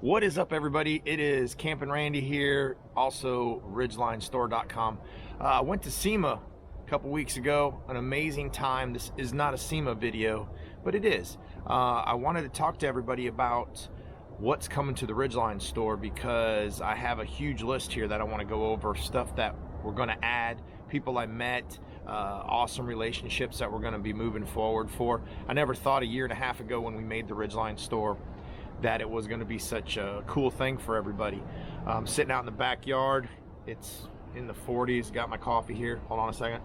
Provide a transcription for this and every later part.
What is up, everybody? It is Campin' Randy here, also RidgelineStore.com. I went to Sema a couple weeks ago, an amazing time. This is not a Sema video, but it is. I wanted to talk to everybody about what's coming to the Ridgeline store because I have a huge list here that I want to go over, stuff that we're going to add, people I met, awesome relationships that we're going to be moving forward for. I never thought a year and a half ago when we made the Ridgeline store that it was going to be such a cool thing for everybody. Sitting out in the backyard, it's in the 40s, got my coffee here. Hold on a second.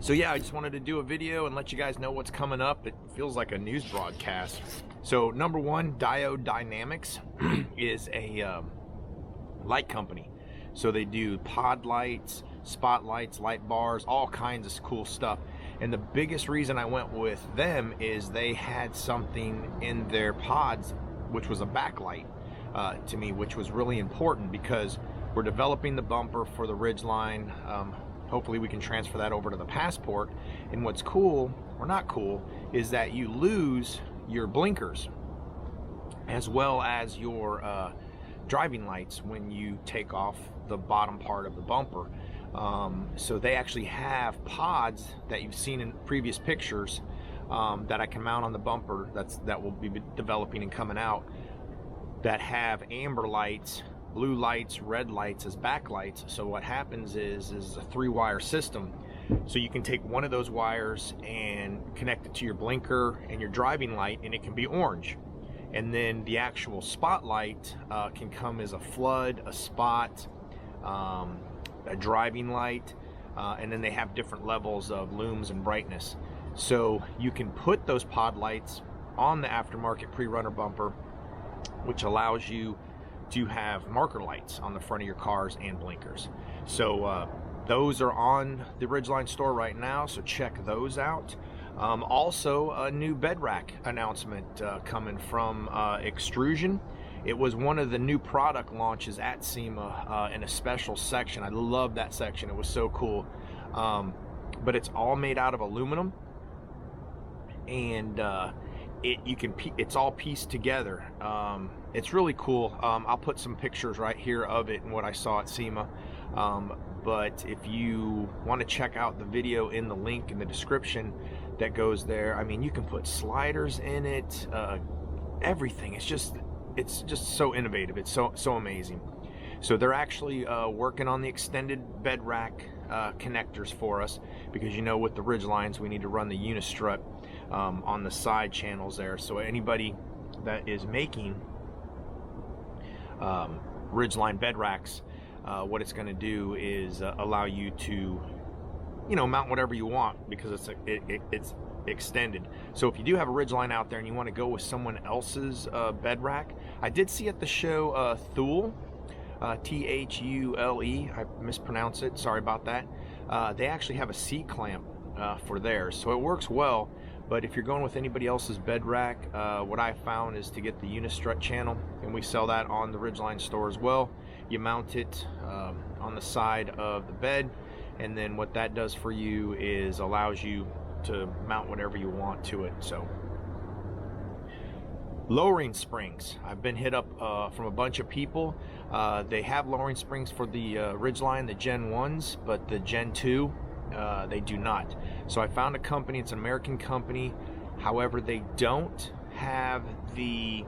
So yeah, I just wanted to do a video and let you guys know what's coming up. It feels like a news broadcast. So number one, Diode Dynamics is a light company. So they do pod lights, spotlights, light bars, all kinds of cool stuff. And the biggest reason I went with them is they had something in their pods which was a backlight to me, which was really important because we're developing the bumper for the Ridgeline. Hopefully we can transfer that over to the Passport. And what's cool, or not cool, is that you lose your blinkers as well as your driving lights when you take off the bottom part of the bumper. So they actually have pods that you've seen in previous pictures that I can mount on the bumper that will be developing and coming out, that have amber lights, blue lights, red lights as backlights. So what happens is a 3-wire system. So you can take one of those wires and connect it to your blinker and your driving light, and it can be orange. And then the actual spotlight can come as a flood, a spot, a driving light, and then they have different levels of looms and brightness. So you can put those pod lights on the aftermarket pre-runner bumper, which allows you to have marker lights on the front of your cars and blinkers. So those are on the Ridgeline store right now, so check those out. Also, a new bed rack announcement coming from XTRUSION. It was one of the new product launches at SEMA in a special section. I love that section. It was so cool. But it's all made out of aluminum, and it's all pieced together. It's really cool. I'll put some pictures right here of it and what I saw at SEMA. But if you want to check out the video in the link in the description that goes there, I mean, you can put sliders in it, everything. It's just so innovative. It's so amazing. So they're actually working on the extended bed rack connectors for us, because you know with the Ridgelines we need to run the unistrut on the side channels there. So anybody that is making Ridgeline bed racks, what it's going to do is allow you to, mount whatever you want, because it's extended. So if you do have a Ridgeline out there and you want to go with someone else's bed rack, I did see at the show Thule, Thule, I mispronounce it, sorry about that. They actually have a C-clamp for theirs, so it works well. But if you're going with anybody else's bed rack, what I found is to get the unistrut channel, and we sell that on the Ridgeline store as well. You mount it on the side of the bed, and then what that does for you is allows you to mount whatever you want to it. So lowering springs, I've been hit up from a bunch of people. They have lowering springs for the Ridgeline, the Gen 1s, but the Gen 2 they do not. So I found a company, it's an American company, however they don't have the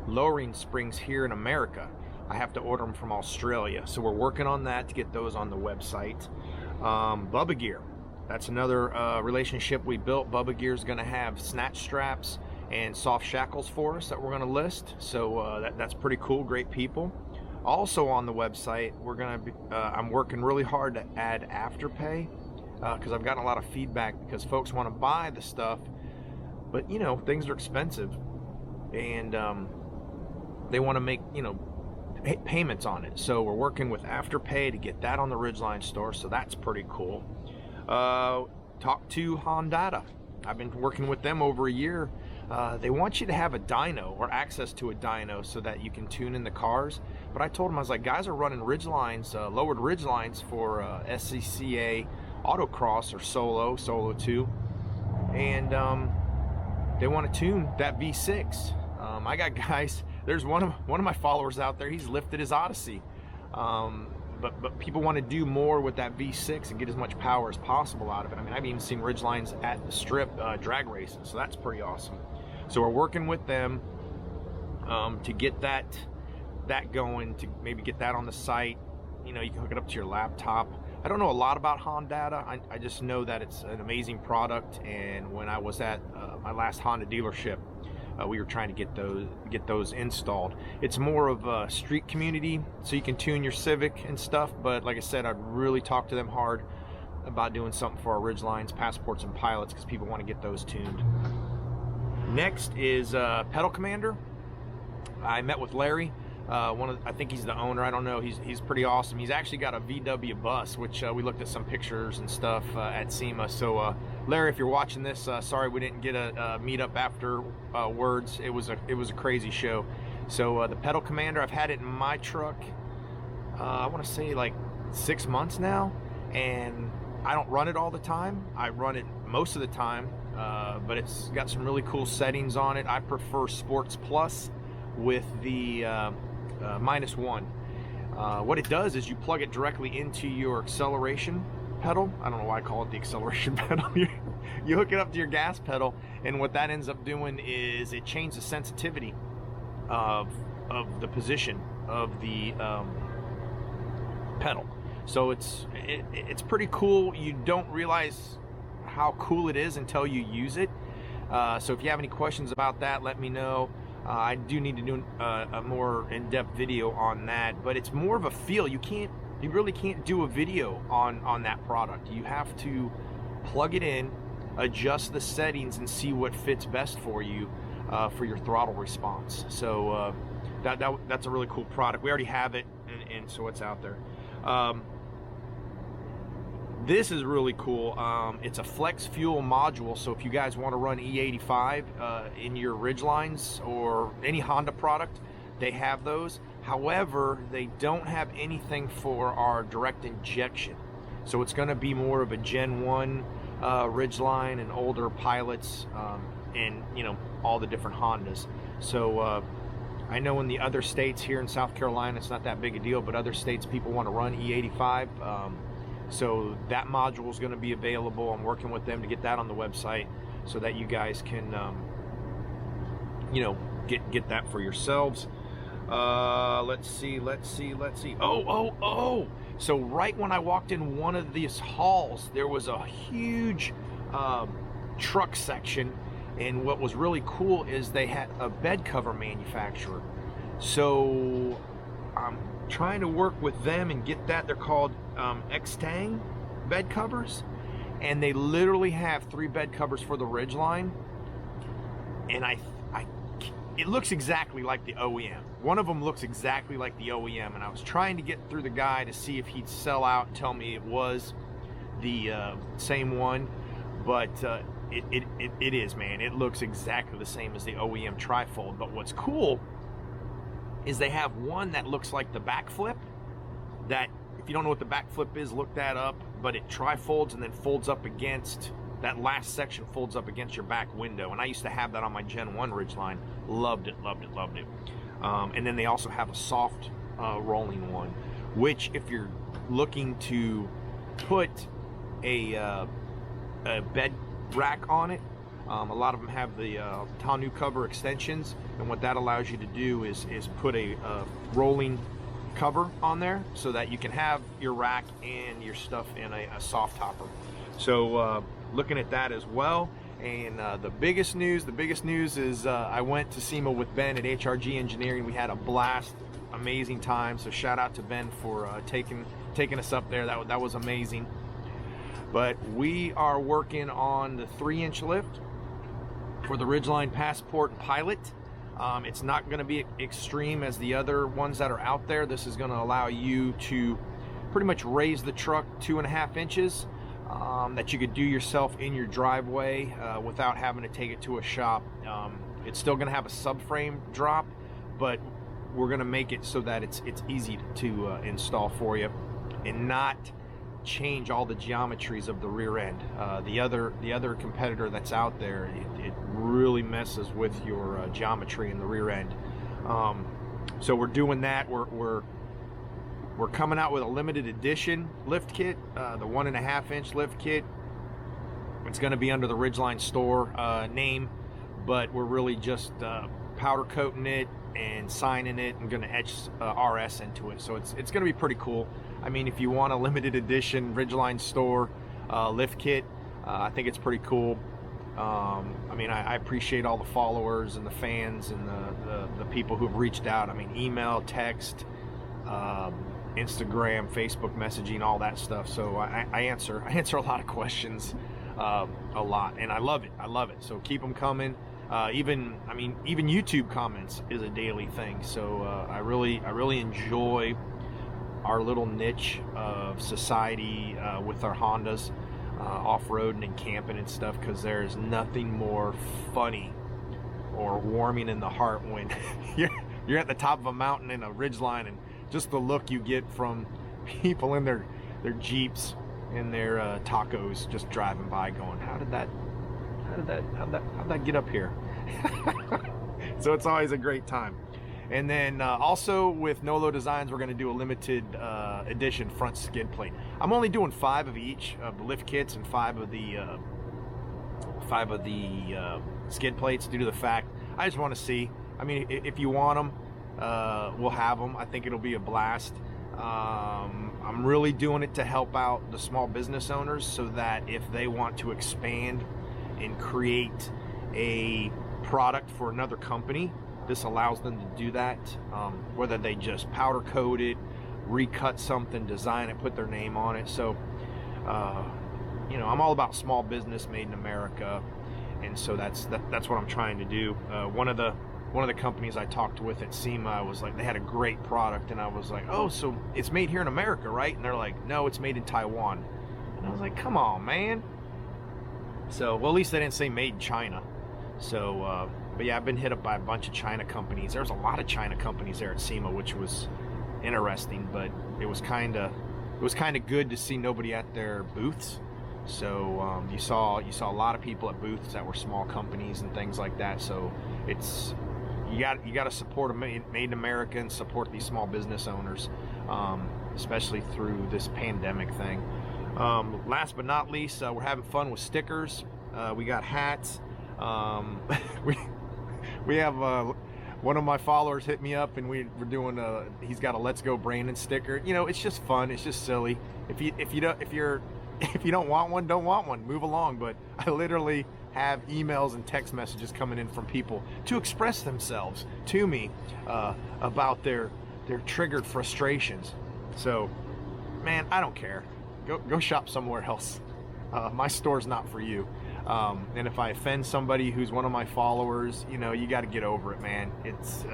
lowering springs here in America. I have to order them from Australia, so we're working on that to get those on the website. Bubba Gear, that's another relationship we built. Bubba Gear is going to have snatch straps and soft shackles for us that we're going to list. So that's pretty cool, great people. Also on the website, we're going to be, I'm working really hard to add Afterpay, because I've gotten a lot of feedback because folks want to buy the stuff, but things are expensive, and they want to make payments on it. So we're working with Afterpay to get that on the Ridgeline store, so that's pretty cool. Talk to Honda. I've been working with them over a year. They want you to have a dyno or access to a dyno so that you can tune in the cars. But I told them, I was like, guys are running Ridgelines, lowered Ridgelines for SCCA Autocross or Solo 2. And they want to tune that V6. I got guys, there's one of my followers out there, he's lifted his Odyssey. But people want to do more with that V6 and get as much power as possible out of it. I mean, I've even seen Ridgelines at the strip drag racing, so that's pretty awesome. So we're working with them to get that going, to maybe get that on the site. You know, you can hook it up to your laptop. I don't know a lot about Honda. I just know that it's an amazing product, and when I was at my last Honda dealership, we were trying to get those installed. It's more of a street community, so you can tune your Civic and stuff, but like I said, I'd really talk to them hard about doing something for our Ridgelines, Passports, and Pilots, because people want to get those tuned. Next is Pedal Commander. I met with Larry. I think he's the owner. I don't know. He's pretty awesome. He's actually got a VW bus, which we looked at some pictures and stuff at SEMA. So Larry, if you're watching this, sorry we didn't get a meetup afterwards. It was a crazy show. So the Pedal Commander, I've had it in my truck. I want to say like 6 months now, and I don't run it all the time. I run it most of the time, but it's got some really cool settings on it. I prefer Sports Plus with the -1. What it does is you plug it directly into your acceleration pedal. I don't know why I call it the acceleration pedal. You hook it up to your gas pedal, and what that ends up doing is it changes the sensitivity of the position of the pedal. So it's pretty cool. You don't realize how cool it is until you use it. So if you have any questions about that, let me know. I do need to do a more in-depth video on that, but it's more of a feel. You really can't do a video on that product. You have to plug it in, adjust the settings, and see what fits best for you for your throttle response. So that's a really cool product. We already have it, and so it's out there. This is really cool. It's a flex fuel module, so if you guys want to run E85 in your Ridgelines or any Honda product, they have those. However, they don't have anything for our direct injection. So it's going to be more of a Gen 1 Ridgeline and older Pilots, and you know, all the different Hondas. So I know in the other states here in South Carolina, it's not that big a deal, but other states people want to run E85. So that module is going to be available. I'm working with them to get that on the website so that you guys can, you know, get that for yourselves. Let's see. Oh! So right when I walked in one of these halls, there was a huge truck section, and what was really cool is they had a bed cover manufacturer. So I'm trying to work with them and get that. They're called X-Tang bed covers, and they literally have 3 bed covers for the Ridgeline, and it looks exactly like the OEM. One of them looks exactly like the OEM, and I was trying to get through the guy to see if he'd sell out and tell me it was the same one, but it is, man. It looks exactly the same as the OEM trifold. But what's cool is they have one that looks like the back flip. That, if you don't know what the back flip is, look that up. But it trifolds and then folds up against, that last section folds up against your back window. And I used to have that on my Gen 1 Ridgeline. Loved it. And then they also have a soft rolling one, which if you're looking to put a bed rack on it, a lot of them have the tonneau cover extensions, and what that allows you to do is put a rolling cover on there so that you can have your rack and your stuff in a soft topper. So looking at that as well. And the biggest news is I went to SEMA with Ben at HRG Engineering. We had a blast, amazing time. So shout out to Ben for taking us up there. That was amazing. But we are working on the 3-inch lift for the Ridgeline Passport and Pilot. It's not going to be extreme as the other ones that are out there. This is going to allow you to pretty much raise the truck 2.5 inches, that you could do yourself in your driveway without having to take it to a shop. It's still going to have a subframe drop, but we're going to make it so that it's easy to install for you and not change all the geometries of the rear end. The other competitor that's out there, it really messes with your geometry in the rear end. So we're doing that. We're coming out with a limited edition lift kit, the 1.5 inch lift kit. It's going to be under the Ridgeline Store name, but we're really just powder coating it and signing it and going to etch RS into it. So it's going to be pretty cool. I mean, if you want a limited edition Ridgeline Store lift kit, I think it's pretty cool. I mean, I appreciate all the followers and the fans and the people who've reached out. I mean, email, text, Instagram, Facebook messaging, all that stuff. So I answer a lot of questions, a lot, and I love it. I love it. So keep them coming. Even YouTube comments is a daily thing. So I really enjoy our little niche of society with our Hondas, off-roading and camping and stuff, because there's nothing more funny or warming in the heart when you're at the top of a mountain in a ridgeline, and just the look you get from people in their Jeeps and their tacos just driving by going, how'd that get up here? So it's always a great time. And then also with Nolo Designs, we're going to do a limited edition front skid plate. I'm only doing 5 of each of the lift kits and 5 of the skid plates, due to the fact I just want to see. I mean, if you want them, we'll have them. I think it'll be a blast. I'm really doing it to help out the small business owners, so that if they want to expand and create a product for another company, this allows them to do that, whether they just powder coat it, recut something, design it, put their name on it. So you know, I'm all about small business made in America, and so that's what I'm trying to do. One of the companies I talked with at Sema was like, they had a great product, and I was like, oh, so it's made here in America, right? And they're like, no, it's made in Taiwan. And I was like, come on, man. So, well, at least they didn't say made in China. So but yeah, I've been hit up by a bunch of China companies. There's a lot of China companies there at Sema, which was interesting, but it was kind of good to see nobody at their booths. So you saw a lot of people at booths that were small companies and things like that. So it's you got to support made in America and support these small business owners, especially through this pandemic thing. Last but not least, we're having fun with stickers. We got hats. We have one of my followers hit me up, and we're doing he's got a Let's Go Brandon sticker. You know, it's just fun. It's just silly. If you don't want one, don't want one. Move along. But I literally have emails and text messages coming in from people to express themselves to me about their triggered frustrations. So, man, I don't care. Go shop somewhere else. My store's not for you. And if I offend somebody who's one of my followers, you know, you got to get over it, man. It's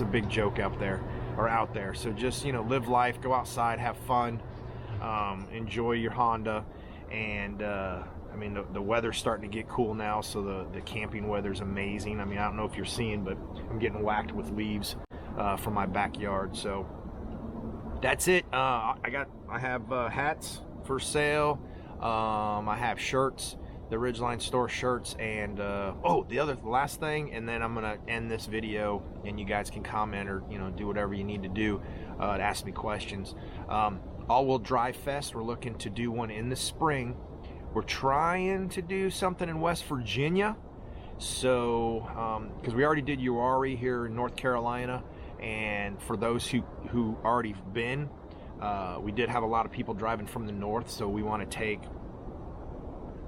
a big joke out there. So just, you know, live life, go outside, have fun, enjoy your Honda. And I mean, the weather's starting to get cool now, so the camping weather's amazing. I mean, I don't know if you're seeing, but I'm getting whacked with leaves from my backyard. So that's it. I have hats for sale. I have shirts, the Ridgeline Store shirts, and the last thing, and then I'm gonna end this video, and you guys can comment or, you know, do whatever you need to do to ask me questions. All-Wheel Drive Fest, we're looking to do one in the spring. We're trying to do something in West Virginia, so because we already did Uari here in North Carolina, and for those who already been, we did have a lot of people driving from the north, so we want to take,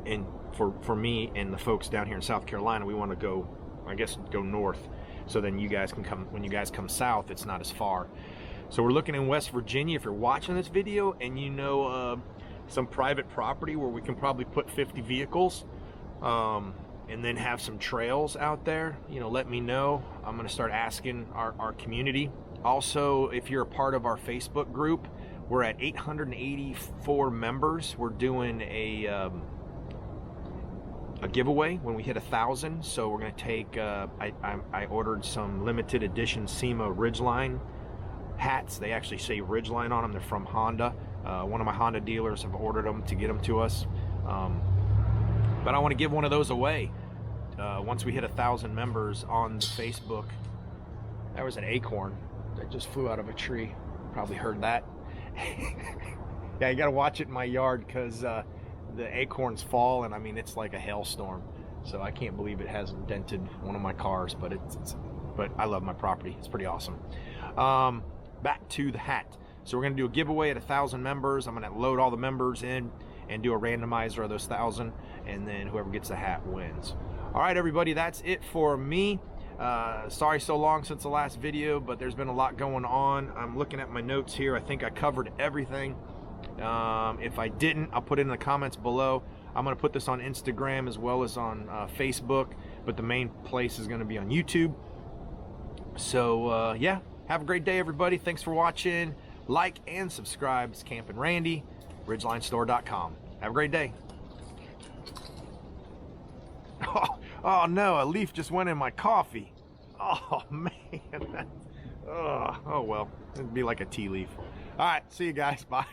and for me and the folks down here in South Carolina, we want to go, I guess, go north, so then you guys can come, when you guys come south, it's not as far. So we're looking in West Virginia. If you're watching this video and you know some private property where we can probably put 50 vehicles, and then have some trails out there, you know, let me know. I'm going to start asking our community. Also, if you're a part of our Facebook group, we're at 884 members. We're doing a giveaway when we hit 1,000. So we're going to take, I ordered some limited edition Sema Ridgeline hats. They actually say Ridgeline on them. They're from Honda. One of my Honda dealers have ordered them to get them to us. But I want to give one of those away once we hit 1,000 members on the Facebook. There was an acorn that just flew out of a tree. Probably heard that. Yeah, you got to watch it in my yard because the acorns fall, and I mean, it's like a hailstorm. So I can't believe it hasn't dented one of my cars, but but I love my property. It's pretty awesome. Back to the hat. So we're gonna do a giveaway at 1,000 members. I'm gonna load all the members in and do a randomizer of those 1,000, and then whoever gets the hat wins. All right, everybody, that's it for me. Sorry so long since the last video, but there's been a lot going on. I'm looking at my notes here. I think I covered everything. If I didn't, I'll put it in the comments below. I'm gonna put this on Instagram as well as on Facebook, but the main place is gonna be on YouTube. So yeah, have a great day, everybody. Thanks for watching. Like and subscribe. It's Campin' Randy, RidgelineStore.com. Have a great day. Oh no, a leaf just went in my coffee. Oh man. Oh well, it'd be like a tea leaf. All right, see you guys. Bye.